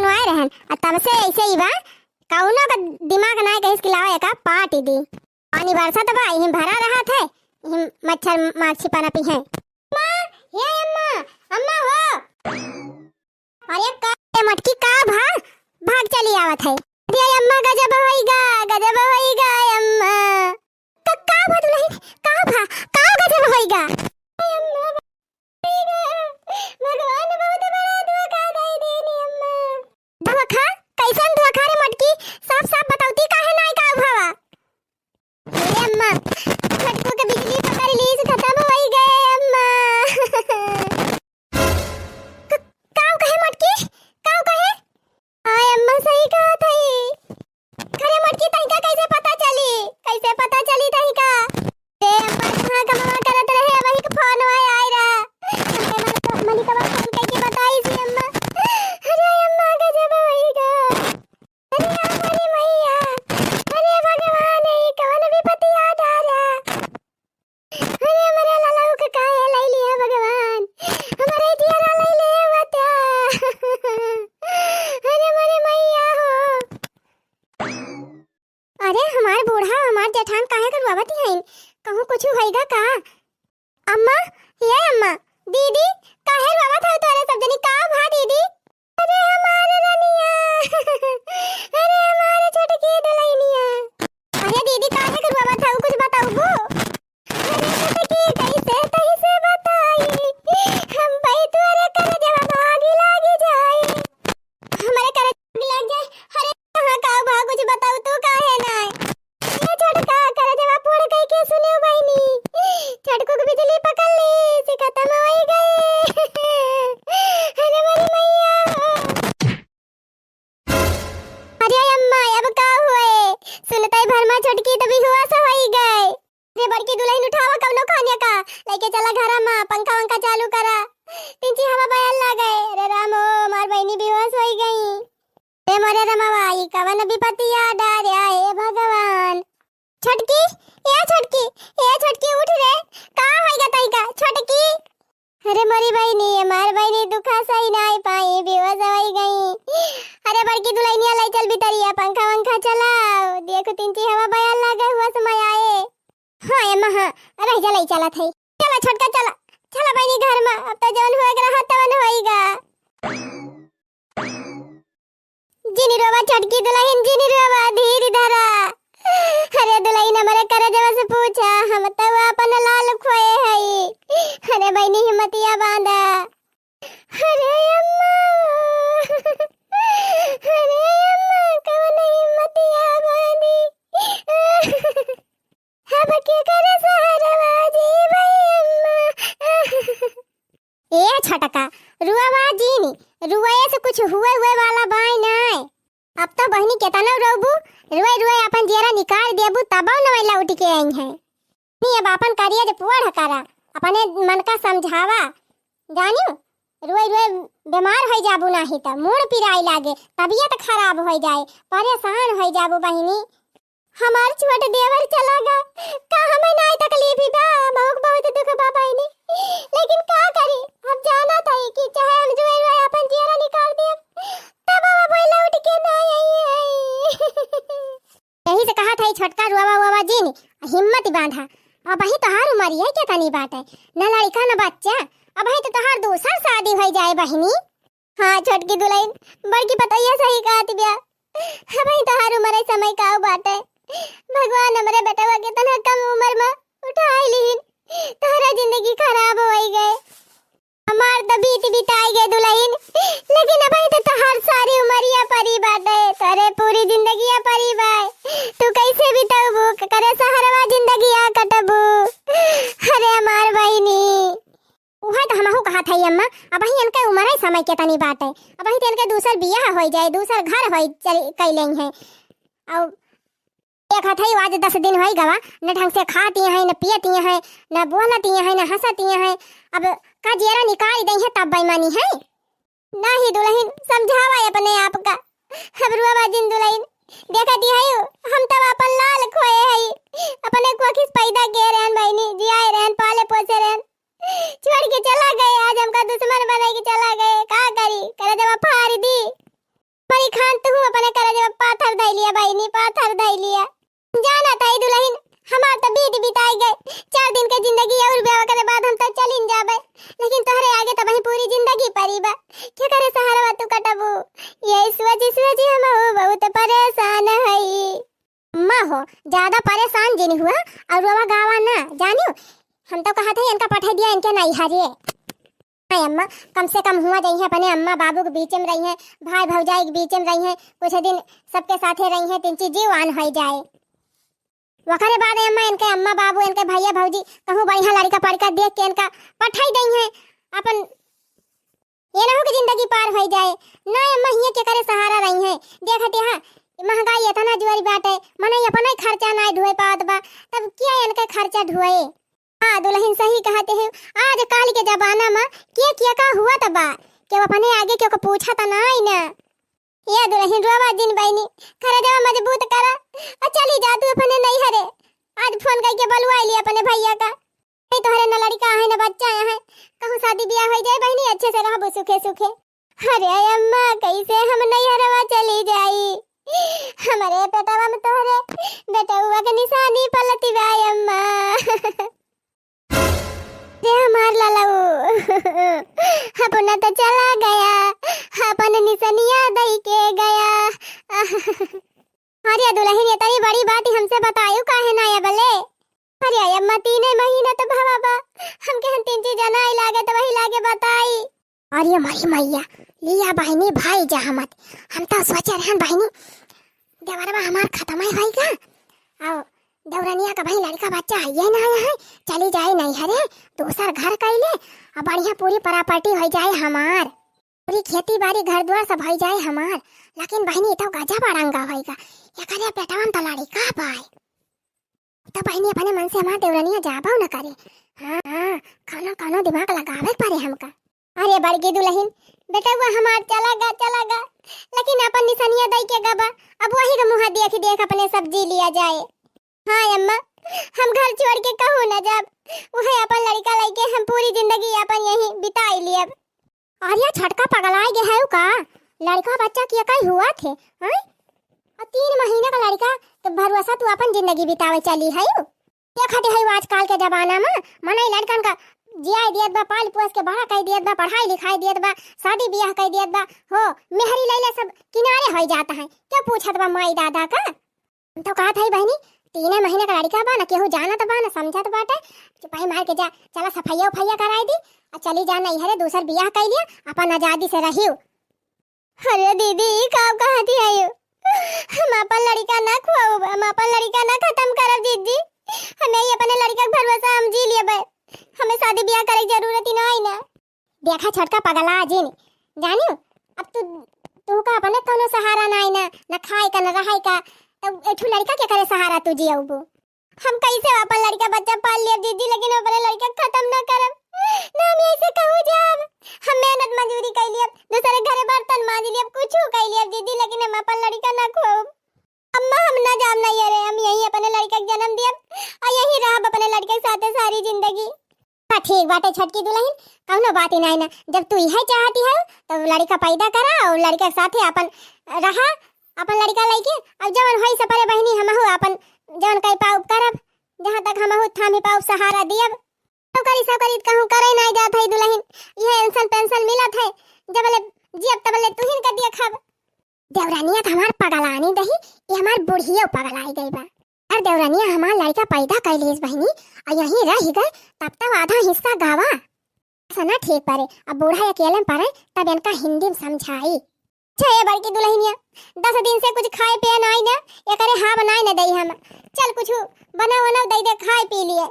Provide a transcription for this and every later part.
बनवाए रहन और तब से ऐसे ही बा कौनो का दिमाग ना कहीं खिलावे का पार्टी दी पानी बरसा तो बा यहीं भरा रहा था यहीं मच्छर माछी पाना पी है मां ये अम्मा अम्मा हो अरे का मटकी का भाग चली आवत है अरे अम्मा गजब होइगा अम्मा का भद नहीं का गजब होइगा अम्मा भगवान बहुत बड़ा धोखा दे देनी अम्मा धोखा कैसन धोखा रे मटकी साफ साफ बताउती काहे नाय का भावा अरे अम्मा मटकू के बिजली पकड़ ली से खत्म होई गए अम्मा काऊ कहे मटकी काऊ कहे आय अम्मा सही कहा थई खरे मटकी तई का कैसे पता चली तई का ए अम्मा कहां करत रहे वही के फोन आय रहा मलिकवा फोन करके बताई सी अम्मा अरे अम्मा गजब होइगा अरे हमारी मैया अरे भगवान ये कौन विपत्ति आ रहा अरे मेरे लाला के काहे लाई लिया भगवान हमारे जिया लाई ले बता अरे मेरे मैया हो अरे हमार बूढ़ा हमार जेठान काहे करवावत है कहूं कुछ होइगा का अम्मा ये अम्मा दीदी काहे करवावत है तोरे सब जनी का भा दीदी अरे हमारे रनिया अरे हमारे छोटकी दुल्हनिया अरे दीदी काहे करवावत है कुछ बताऊ गो अरे छोटकी कैसे बताई हम भाई तोरे कर जब भागी लागी जाए हमारे कर लग जाए अरे कहां का भा कुछ बताऊ तू काहे ना ये छोटका कर जब फोड़ कई के सुनियो बहनी छोटको के बिजली पकड़ ली से खत्म हो गए अरे मेरी मैया अरे अम्मा अब का हुए सुनताई भर में छोटकी तभी हुआ सा होई गए रे बड़की दुल्हन उठावा कवनो खाने का लेके चला घर में पंखा वंखा चालू करा तीनची हवा बयाल ला गए रे रामो मार बहनी बेहोश होई गई रे मोरे रमावा ई कवन विपत्ति याद आ रहा है भगवान छोटकी ये छोटकी उठ रे का होइगा तई का छोटकी अरे मोरी बहनी मार बहनी दुखा सही नाई पाई बेहोश होई गई अरे बड़की दुल्हनिया लाई चल भीतरिया पंखा वंखा चलाओ देखो तीनची हवा बयाल लगा हुआ समय आए हां अम्मा हां रह जा लाई चला थई चला छोटका चला बहनी घर में अब तो जवन होएगा रहा तवन होएगा जिनी रोवा छोटकी दुल्हन जिनी रोवा धीर धरा अरे दुल्हन हमारे करे जवा से पूछा हम तो अपन लाल खोए हई अरे बहनी हिम्मतिया बांधा अरे अम्मा कौन हिम्मतिया बांधी हम के करे सहारा जी भाई अम्मा ए छटका रुआवा जीनी रुआए से कुछ हुए वाला बाई नहीं अब तो बहनी केतना रोबू रुए अपन जेरा निकाल देबू तबो न वैला उठ के आई है नी अब अपन करिए जे पुआड़ करा अपने मन का समझावा जानियो रुए बीमार हो जाबू नाही त मूड पिराई लागे तबीयत खराब हो जाए परेशान हो जाबू बहनी हमार छोट देवर चला गा का हमें नहीं तकलीफ ही बा बहुत दुख बा बहनी लेकिन का करी हम जाना था कि चाहे हम रुए अपन जेरा निकाल दे तब वो बोला उठ के नहीं आई यही से कहा था छोटका रुआ जीनी हिम्मत बांधा अब ही तोहार उम्र है क्या तनी बात है न लड़का न बच्चा अब ही तो तोहार दूसर शादी हो जाए बहनी हां छोटकी दुल्हन बड़की पतैया सही कहत बिया अब ही तोहार उम्र है समय का बात है भगवान हमरे बेटवा के तना कम उम्र में उठाई लीन तोहरा जिंदगी खराब होई गए हमार तो बीताई गए दुल्हन लेकिन अब तो तोहार सारी उमरिया परी बात है तोरे पूरी जिंदगी परी बाय तू कैसे बिताबू करे सहरवा जिंदगी आ कटबू अरे हमार बहनी उहा तो हमहु कहा था अम्मा अब ही इनके उम्र है समय के तनी बात है अब ही इनके दूसर बियाह हो जाए दूसर घर हो कैले हैं और एक हाथ ही आज 10 दिन होई गवा न ढंग से खाती है न पियती है न बोलती है न हंसती है अब का जेरा निकाल दई है तब बेईमानी है नहीं दुल्हन समझावा अपने आप का अब रुआ जिन दुल्हन देखती है हम तब अपन लाल खोए है अपने को किस पैदा के रहन बहनी जियाए रहन पाले पोसे रहन छोड़ के चला गए आज हमका दुश्मन बना के चला गए का करी करे जब फाड़ दी बिताई लिया। जाना था दुल्हन, हमार तो बीत बिताई गए 4 दिन के जिंदगी और ब्याह करे बाद हम तो चलिन जाबे, लेकिन तोहरे आगे तो वही पूरी जिंदगी परीबा। क्या करे सहारा तू कटबू, ये सोची हम बहुत परेशान हई। अम्मा हो ज्यादा परेशान जिन हुआ और रोवा गावा ना जानियो, हम तो कहा था इनका पठा दिया इनके नहीं हरिए। अम्मा कम से कम हुआ जाइए अपने अम्मा बाबू के बीच में रही है, भाई भौजाई के बीच में रही है, कुछ दिन सबके साथे रही है, 3 चीज जीवान हो जाए। वखरे बाद अम्मा इनके अम्मा बाबू इनके भैया भौजी कहूँ बढ़िया लड़का पड़का देख के इनका पठाई दई है अपन, ये ना हो कि जिंदगी पार हो जाए ना। अम्मा हिये के करे सहारा रही है, देखते हाँ महंगाई इतना जुआरी बाटे, मने अपना खर्चा ना ढोए पात बा, तब क्या इनका खर्चा ढोए। हाँ दुल्हन सही कहते हैं, आज काल के जमाना में क्या का हुआ तबा के अपने आगे क्यों को पूछा था ना ही ना। ये दुल्हन रोवा दिन बहनी करे देवा मजबूत करा और चली जा तू अपने नहीं हरे। आज फोन करके बुलवा लिया अपने भैया का, नहीं तोहरे न लड़का है न बच्चा है, कहूँ शादी ब्याह हो जाए बहनी अच्छे से रहबो सुखे सुखे। अरे अम्मा कैसे हम नहीं हरवा चली जाई, हमारे पेटवा में तोहरे बेटवा के निशानी पलती बा अम्मा। हमार लालाऊ अपना तो चला गया, अपन निशानिया दई के गया। अरे दुल्हन ये तेरी बड़ी बात ही हमसे बतायो काहे ना या बले। अरे अम्मा 3 महीने तो भवा बा, हमके हम 3 चीज जाना ही लागे तो वही लागे बताई। अरे मारी मैया लिया बहनी भाई जा मत, हम तो सोचे रहन बहनी देवरवा हमार खत्म है भाई का, आओ दौरनिया का भाई लड़का बच्चा है ना है, चली जाए नहीं हरे दूसर घर कैले और बढ़िया पूरी प्रॉपर्टी हो जाए हमार, पूरी खेती बाड़ी घर द्वार सब हो जाए हमार। लेकिन बहनी तो गजब अड़ंगा होएगा, ये करे पेटवा में तो लड़का पाए तो बहनी अपने मन से हमार देवरनिया जाबो न करे। हाँ खाना दिमाग लगावे पारे हमका। अरे बड़की दुल्हन बेटा वो हमार चला गा लेकिन अपन निशानिया दई के गबा, अब वही का मुंह देख अपने सब्जी लिया जाए। हाँ अम्मा हम घर छोड़ के कहूँ न जब वही अपन लड़का लेके हम पूरी जिंदगी अपन यही बिताई लिया। और ये छटका पगलाए गए है का लड़का बच्चा किया कहीं हुआ थे हैं, और 3 महीने का लड़का तो भरोसा तू अपन जिंदगी बितावे चली है। क्या खाते है आजकल के जमाना में मने लड़कन का जिया दियत बा, पाल पोस के बड़ा कर दियत बा, पढ़ाई लिखाई दियत बा, शादी ब्याह कर दियत बा, हो मेहरी लैले सब किनारे हो जाता है। क्या पूछत बा माई दादा का, तो कहा था बहनी 3 महीने का लड़का बा ना, केहू जानत बा ना समझत बाटे, चुपाई मार के जा चला सफैया उफैया कराई दी और चली जा नहीं हरे दूसर बियाह कर लिया अपन आजादी से रहियो। अरे दीदी कब कहती है हम अपन लड़का ना खुआओ, हम अपन लड़का ना खत्म करब दीदी, हमें अपने लड़का के भरोसा हम जी लिए बे, हमें शादी ब्याह करे की जरूरत ही नहीं ना। देखा छोटका पगला जिन जानियो, अब तू का अपने कोनो सहारा नहीं ना खाए का न रहाई का, एठू लड़का के करे सहारा तू जियाबो। हम कैसे अपन लड़का बच्चा पाल लिया दीदी, लेकिन अपने लड़का खत्म ना करब ना, हम ऐसे कहूं जाब। हम मेहनत मजदूरी कर लिया, दूसरे घरे बर्तन मांज लिया, कुछ कर लिया दीदी, लेकिन हम अपन लड़का ना खोब। अम्मा हम ना जाम नहीं रे, हम यही अपने लड़का के जन्म दिया और यही रहब अपने लड़के के साथ सारी जिंदगी। हाँ ठीक बात है छटकी दुल्हन, कौनो बात ही नहीं ना, जब तू यही चाहती है तो लड़का पैदा करा और लड़के के साथ अपन रहा, अपन लड़का लेके अब जवन होई से परे बहनी हम हो अपन जवन कई पाउ करब, जहां तक हम हो थामी पाउ सहारा दियब। तो करी कहूं करे नहीं जात है दुल्हन, ये पेंशन मिलत है जबले जियब तबले तुहिन का दिया खाब। देवरानिया तो हमार पगलानी दही, ये हमार बुढ़िया पगलाई गई बा। और देवरानिया हमार लड़का पैदा कर ली बहनी और यहीं रह गए तब तक आधा हिस्सा गावा सना ठीक परे, अब बूढ़ा अकेले में परे तब इनका हिंदी में समझाई। छे बड़की दुल्हनिया 10 दिन से कुछ खाए पिए नहीं ना, ये करे हाँ बनाए ना दई हम, चल कुछ बना वना दई दे खाए पी लिए।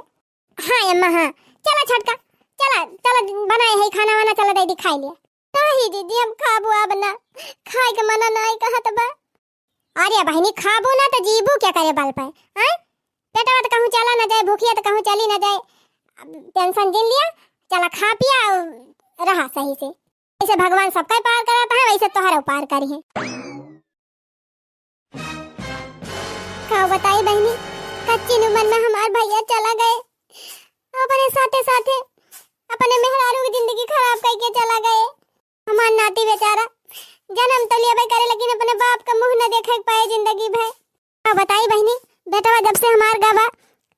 हाँ अम्मा हाँ चला छटका चला बनाए है खाना वाना, चला दई खाई लिए। नहीं दीदी हम खाबो अब ना, खाए के मना नहीं कहत बा। अरे बहनी खाबो ना तो जीबू क्या करे बाल पे हैं, पेटवा तो कहूं चला ना जाए, भूखिया तो कहूं चली ना जाए, टेंशन जिन लिया चला खा पिया और रहा सही से। ऐसे भगवान सबका पार कराता है, वैसे तोहरा पार करी है। का बताई बहनी कच्ची उम्र में हमार भैया चला गए, अपने साथे अपने मेहरारू की जिंदगी खराब करके चला गए। हमार नाती बेचारा जन्म तो लिया करे, लेकिन अपने बाप का मुंह न देख पाए जिंदगी भर। बताई बहनी, बेटवा जब से हमार गवा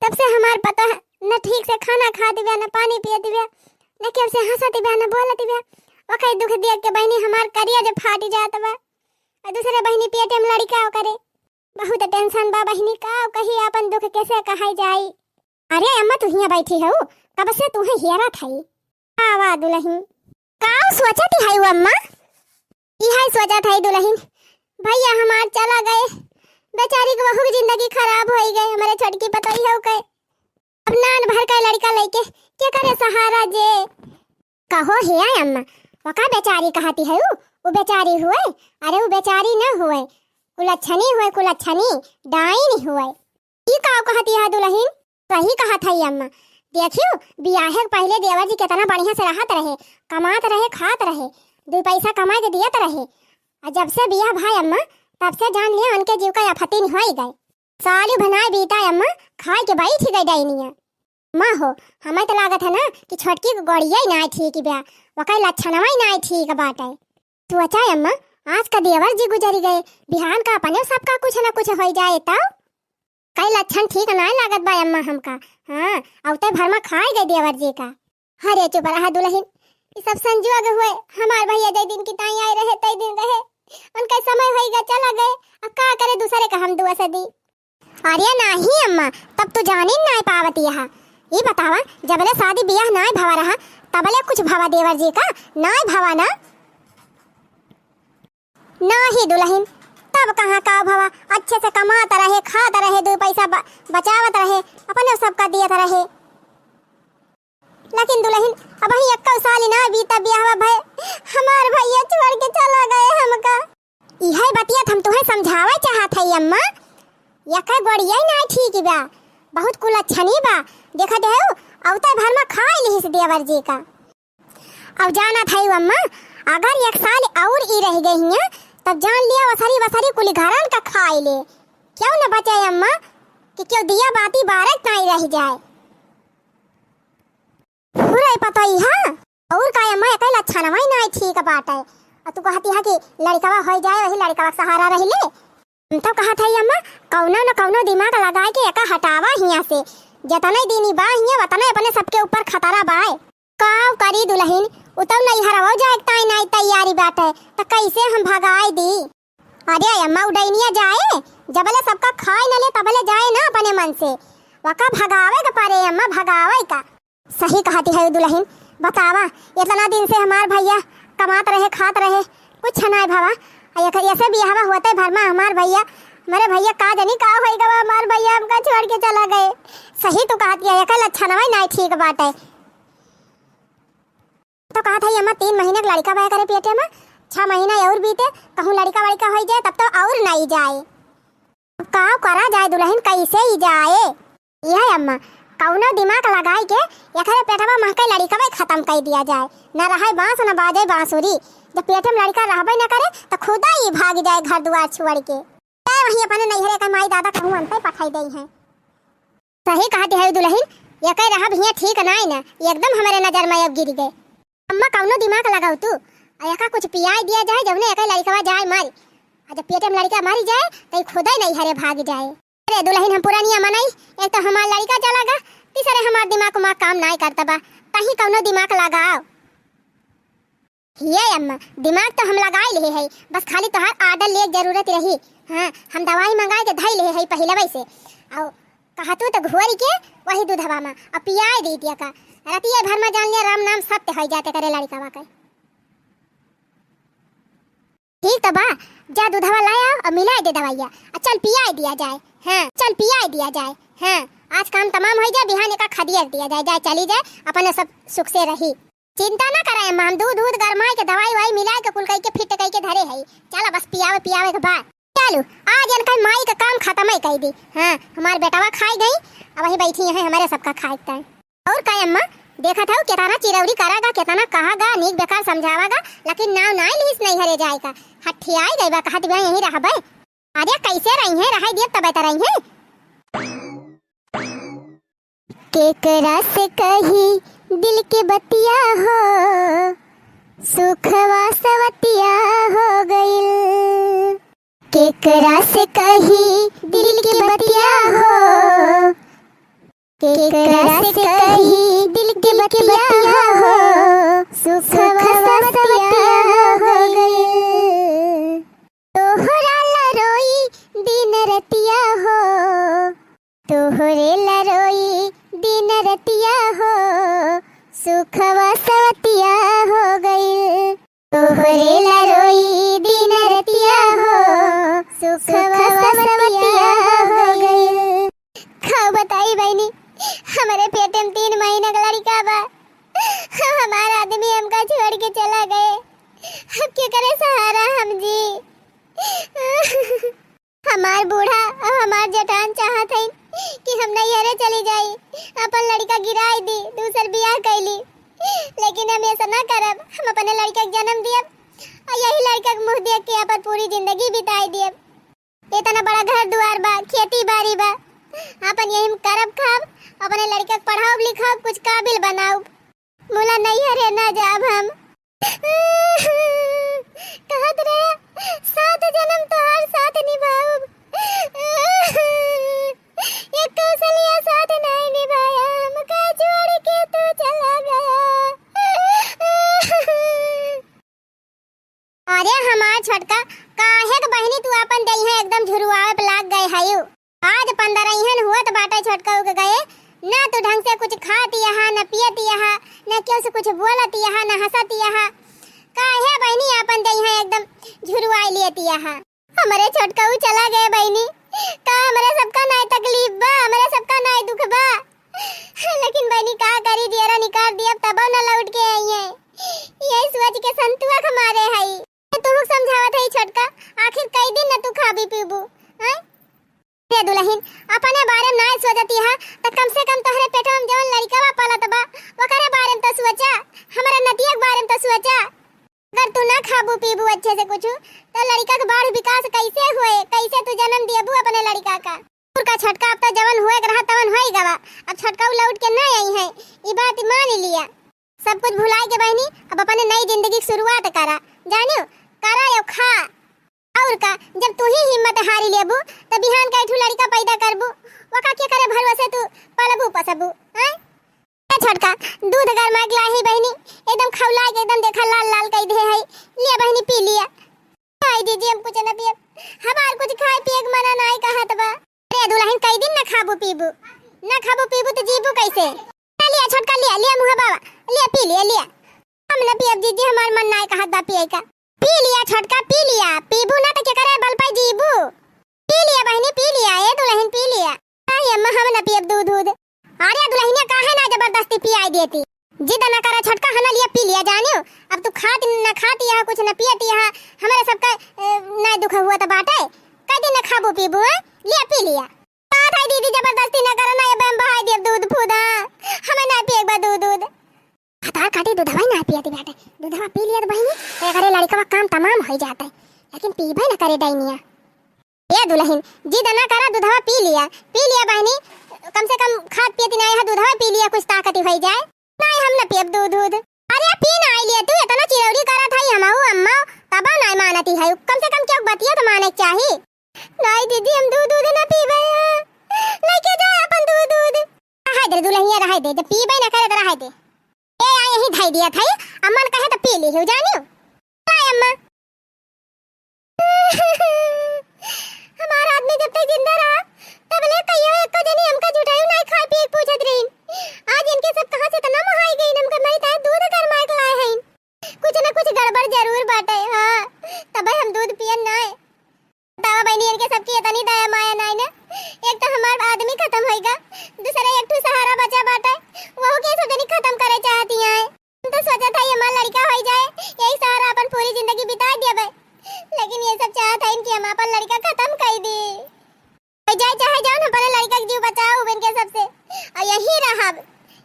तब से हमार पता है न ठीक से खाना खा दिव्या, न पानी पिए दिव्या, न केव से हंसा दिव्या, न बोला दिव्या। ओके दुख देख के बहनी हमार करिया जब फाटी जात बा। और दूसरे बहनी पेटे में लड़का करे, बहुत टेंशन बा बहनी। का कही अपन दुख कैसे कहाई जाई। अरे अम्मा तू हिया बैठी हो, कब से तू हियरा थई। आवा दुल्हन का सोचती है अम्मा? यही सोचा था दुल्हन, भैया हमार चला गए, बेचारी की बहू की जिंदगी खराब हो गई। हमारे छोटकी पतोही हो गए, अब नान भर का लड़का लेके क्या करे सहारा जे। कहो है अम्मा, वका बेचारी कहती है वो बेचारी हुए। अरे वो बेचारी न हुए, कुलच्छनी हुए, कुलच्छनी डाइन हुए। ई का कहती है दुल्हन? सही कहा था अम्मा। देखियो बियाह के पहले देवर जी कितना बढ़िया से रहत रहे, कमात रहे, खात रहे, दो पैसा कमा के दियत रहे। और जब से बियाह भाई अम्मा तब से जान लिया उनके जीव का आफती हो ही गए। साली बनाए बीता अम्मा, खाए के बैठ ही गई डाइनिया। माँ हो हमें तो लागत है ना कि छोटकी को गड़िया ही ना ठीक ब्याह, वकाई लक्षणवा ही ना ठीक बाटे। तू अच्छा अम्मा, आज का देवर जी गुजरी गए, बिहान का अपने सबका कुछ ना कुछ हो जाए तब कई लक्षण ठीक ना लागत बा अम्मा हमका। हाँ औते भर में खाए गए देवर जी का। हरे चुप रहा दुल्हन, ये सब संजोग हुए। हमार भैया जय दिन की ताई आए रहे तई दिन रहे, उनका समय होएगा चला गए। अब का करे दूसरे का हम दुआ से दी। अरे नहीं अम्मा, तब तो जाने ना पावती यहाँ। ये बतावा जबले शादी बियाह ना भवा रहा तबले कुछ भवा देवर जी का ना भवा ना ही दुल्हन, तब कहाँ का भवा। अच्छे से कमाता रहे, खाता रहे, दो पैसा बचावत रहे, अपने सबका दियत रहे। लेकिन दुल्हन अब ही 1 साल ना बीता बियाह भय, हमार भैया छोड़ के चला गए हमका। यही बतिया हम तुम्हें समझावे चाहत है अम्मा। यका गड़िया ना ठीक बा, बहुत कुलच्छनी बा। देखा दे औते भर में खाए लिहिस देवर जी का। अब जाना था अम्मा, अगर 1 साल और ई रह गई हैं तब जान लिया वसरी वसरी कुल घरन का खाए ले। क्यों न बचे अम्मा कि क्यों दिया बाती बारक नहीं रह जाए। पूरा पता ही है और का अम्मा एक लक्षण वही नहीं ठीक बाटे। और तू कहती है कि लड़कवा हो जाए, वही लड़कवा सहारा रह ले। तो कहा था अम्मा कौनो न कौनो दिमाग लगा के एका हटावा हिया से। जतने दिनी बा हिया वतने अपने सबके ऊपर खतरा बाए। काव करी दुल्हन, उतव नहीं हरवा जाए ताई नहीं तैयारी बाटे तो कैसे हम भगाए दी। अरे अम्मा उडैनिया जाए, जबले सबका खाए न ले तबले जाए ना अपने मन से। वका भगावे का पारे अम्मा, भगावे का। सही कहती है दुल्हन, बतावा इतना दिन से हमार भैया कमात रहे, खात रहे, कुछ नहीं भावा। ऐसे भी हवा होते भर में हमार भैया, मेरे भैया का जानी का होएगा, हमार भैया हमका छोड़ के चला गए। सही तो कहती है, एक लक्षण नहीं ठीक बाटे। तो कहा था अम्मा 3 महीने का लड़का बया करे पेटे में, 6 महीना और बीते, कहूँ लड़का वड़का हो जाए तब तो और नहीं जाए। का करा जाए दुल्हन, कैसे ही जाए। यह अम्मा कौनो दिमाग लगाई के एकरे पेटवा महके लड़का में खत्म कर दिया जाए। न रहे बांस न बाजे बांसुरी। जब पेट में लड़का रहबे न करे तो खुदा ही भाग जाए घर दुआर छोड़ के। वही अपने नैहरे का माई दादा कहूँ अंते पठाई दई है। सही कहती है दुल्हन, ये कह रहा भैया ठीक नहीं ना, एकदम हमारे नजर में अब गिर गए। अम्मा कौनो दिमाग लगाओ तू, एका कुछ पियाई दिया जाए जबने एका लड़का जाए मर। जब पेटे में लड़का मर जाए तो खुदा ही नैहरे भाग जाए। अरे दुल्हन हम पुरानी मनाई, एक तो हमारा लड़का चला गया, तीसरे हमारा दिमाग में काम नहीं करता बा। कहीं कौनो दिमाग लगाओ। ये अम्मा दिमाग तो हम लगाए ले है, बस खाली तोहार आर्डर ले जरूरत रही। हाँ हम दवाई मंगाए के धई ले है पहले वैसे। और कहा तू तो घोरी के वही दूधवा में अब पियाई दी दिया का। रतिया भर में जान लिया राम नाम सत्य हो जाते करे लड़का का। ठीक तो बा, जा दूधवा लाया और मिला दे दवाइया, चल पियाई दिया जाए। हाँ चल पियाई दिया जाए। हाँ आज काम तमाम हो जाए, बिहान का खदिया दिया जाए, जाए चली जाए अपने सब सुख से रही। चिंता ना कराए अम्मा, हम दूध दूध गरमाए के दवाई वाई मिलाए के कुल कई के फिट कई के धरे है। चला बस पियावे पियावे के बाद चलो आज इनका माई का काम खत्म ही कर दी। हाँ हमारे बेटावा खाई गई, अब वही बैठी है हमारे सबका खाए का। और का अम्मा देखा था कितना चिरौरी करागा, कितना कहागा, नीक बेकार समझावागा, लेकिन नाव ना लिस नहीं हरे जाएगा। हठियाई गई बा, कहत बा यहीं रहबे। अरे कैसे रही है, रहाई दिए तब रही है। केकरा से कही दिल के बतिया हो, सुखवा सवतिया हो गइल। केकरा से कही दिल के बतिया हो, केकरा से कही दिल के बतिया हो, सुखवा सवतिया हो गइल। तोहरा ला रोई दिन रतिया हो, तोहरे ला रोई दिन रतिया हो, सुखवा सवतिया हो गइल। तोहरे ला रोई दिन रतिया हो, सुखवा सवतिया हो गइल। खाओ बताई बहनी, हमारे पेट में 3 महीना का लड़का बा। हमारा आदमी हमका छोड़ के चला गए, अब क्या करे सहारा हम जी। हमार बूढ़ा और हमार जटान चाहत है कि हम नैहरे चली जाई, अपन लड़का गिराई दी, दूसर बियाह कैली। लेकिन हम ऐसा ना करब, हम अपने लड़का के जन्म दियब और यही लड़का के मुंह देख के अपन पूरी जिंदगी बिताई दियब। इतना बड़ा घर दुआर बा, खेती बाड़ी बा, अपन यही करब खाब, अपने लड़का के पढ़ाओ लिखाओ, कुछ काबिल बनाओ। मुला नैहरे ना जाब हम। कहत रहे 7 जन्म तो हर साथ निभाऊब, एक कौशल्या साथ नहीं निभाया, हमका छोड़ के तू चला गया। अरे हमार छोटका काहे के बहनी तू अपन दई है एकदम झुरुआवे पे लाग गए हयू। आज 15 इहन हुआ तो बाटा छोटका उग गए ना, तू ढंग से कुछ खाती यहाँ न पियती यहाँ, न क्यों से कुछ बोलती यहाँ न हंसती यहाँ। काहे बहनी अपन दई है एकदम झुरुआई लेती यहाँ। हमारे छोटका उ चला गए बहनी, का हमारे सबका नाय तकलीफ बा, हमारे सबका नाय दुख बा। लेकिन बहनी का करी, दियरा निकाल दिया तब न लौट के आई है। यही सोच के संतुआ हमारे हई। तू समझावत है छोटका, आखिर कई दिन न तू खाबी पीबू हैं? रे दुल्हन अपने बारे में ना सोचती है तो कम से कम तोहरे पेट में जवन लड़का पलत बा ओकरे बारे में तो सोचा, हमारे नतिया के बारे में तो सोचा। अगर तू ना खाबू पीबू अच्छे से कुछ तो लड़का का बाढ़ विकास कैसे होए, कैसे तू जन्म दियबू अपने लड़का का। का छोटका अब तो जवन होए रहा तवन होई गवा, अब छोटका लौट के ना आई है, ये बात मान लिया। सब कुछ भुलाई के बहनी अब अपने नई जिंदगी की शुरुआत करा, जानियो करा यो खा। और का जब तू ही हिम्मत हारी लेबू तो बिहान का ठू लड़का पैदा करबू, वका के करे भरोसे तू पलबू पसबू हैं? ए छोटका दूध गरमा के लाही बहनी, एकदम खौला के एकदम देखा लाल लाल कई दे है, ले बहनी पी लिया। खाई दीजिए, हम कुछ न पिए, हमार कुछ खाए पिए के मना नहीं कहत बा। अरे दुल्हन कई दिन न खाबू पीबू, न खाबू पीबू तो जीबू कैसे? लिया छोटका लिया, लिया मुहा बाबा, लिया पी लिया, लिया। हम न पिए दीजिए, हमार मन नहीं कहत बा पिए का। पी लिया छोटका पी लिया, पीबू ना तो क्या करे बल पाई जीबू। पी लिया बहनी पी लिया, ए दुल्हन पी लिया। आई अम्मा हम न पिए दूध दूध। अरे दुल्हनिया काहे ना जबरदस्ती पियाई देती, जिद न करे छोटका हना लिया पी लिया। जानियो अब तू खाती न खाती है कुछ न पियती है, हमारे सबका नहीं दुख हुआ तो बाटे कई दिन न खाबू पीबू है, लिया पी लिया। बात है दीदी जबरदस्ती न करो ना, ये बम बहाई दे दूध फूदा, हमें ना पिए बा दूध दूध। हतार काटी दूधवा ना पियती बेटे, दूधवा पी लिया तो बहनी ए करे लड़का का काम तमाम हो जाता है, लेकिन पीबे न करे दैनिया। ये दुल्हन जिद न करा, दूधवा पी लिया बहनी, कम से कम खाद पियती नहीं है, दूधवा पी लिया कुछ ताकत हो जाए। नहीं हम न पियब दूध दूध। अरे पी ना आई लिए तू इतना चिरौरी करा था हमाऊ अम्मा तब नहीं मानती है, कम से कम क्या बतिया तो माने चाहिए। नहीं दीदी हम दूध दूध न पीबे, लेके जा अपन दूध दूध। रहा दे दुल्हनिया रहा दे, जब पीबे न करे तो रहा दे। ए आ यही धाई दिया था, अम्मा ने कहे तो पी ली हो जानियो। हाय अम्मा हमारा आदमी जब तक जिंदा रहा तब ले कहियो एक को जनी हमका झुठाई नहीं खा पी पूछत रही। आज इनके सब कहां से तना महाई गई, हमका नहीं ता दूध गरमाए के लाए हैं, कुछ न कुछ गड़बड़ जरूर बाटे। हां तब हम दूध पियन ना है, बतावा बहनी इनके सबकी इतनी दया माया नहीं ना। एक तो हमारा आदमी खत्म होएगा, दूसरा एक ठू सहारा बचा बाटे, वो के सब जनी खत्म करे चाहती है। हम तो सोचा था ये हमारा लड़का हो जाए, यही सहारा अपन पूरी जिंदगी बिता देबे, लेकिन ये सब चाहत है कि हम अपन लड़का खत्म कर दे। जाए चाहे जाओ ना अपने लड़का के जीव बचाओ इनके सबसे, और यही रहा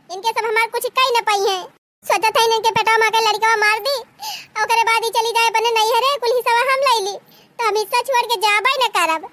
इनके सब हमार कुछ कई न पाई है। सोचा था इनके पेटवा मां के लड़का मार दी और ओकरे बाद ही चली जाए अपने नैहरे, कुल हिस्सा हम ले ली, तो हम हिस्सा छोड़ के जाबे न करब।